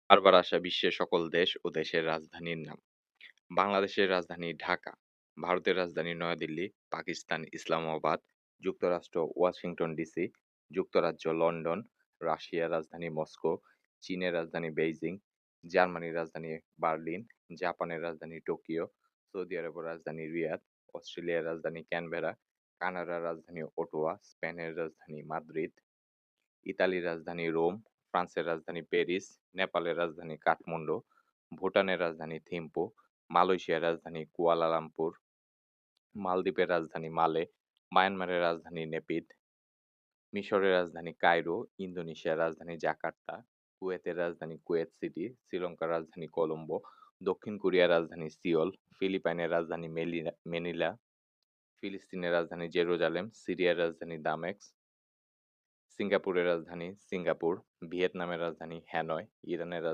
বারবার আসা বিশ্বের সকল দেশ ও দেশের রাজধানীর নাম। বাংলাদেশের রাজধানী ঢাকা, ভারতের রাজধানী নয়াদিল্লি, পাকিস্তান ইসলামাবাদ, যুক্তরাষ্ট্র ওয়াশিংটন ডিসি, যুক্তরাজ্য লন্ডন, রাশিয়ার রাজধানী মস্কো, চীনের রাজধানী বেইজিং, জার্মানির রাজধানী বার্লিন, জাপানের রাজধানী টোকিও, সৌদি আরবের রাজধানী রিয়াদ, অস্ট্রেলিয়ার রাজধানী ক্যানবেরা, কানাডার রাজধানী ওটোয়া, স্পেনের রাজধানী মাদ্রিদ, ইতালির রাজধানী রোম, ফ্রান্সের রাজধানী প্যারিস, নেপালের রাজধানী কাঠমান্ডু, ভুটানের রাজধানী থিম্পু, মালয়েশিয়ার রাজধানী কুয়ালালামপুর, মালদ্বীপের রাজধানী মালে, মায়ানমারের রাজধানী নেপিদ, মিশরের রাজধানী কায়রো, ইন্দোনেশিয়ার রাজধানী জাকার্তা, কুয়েতের রাজধানী কুয়েত সিটি, শ্রীলঙ্কার রাজধানী কলম্বো, দক্ষিণ কোরিয়ার রাজধানী সিওল, ফিলিপাইনের রাজধানী মেনিলা, ফিলিস্তিনের রাজধানী জেরুজালেম, সিরিয়ার রাজধানী দামেস্ক, সিঙ্গাপুরের রাজধানী সিঙ্গাপুর, ভিয়েতনামের রাজধানী হ্যানয়, ইরানের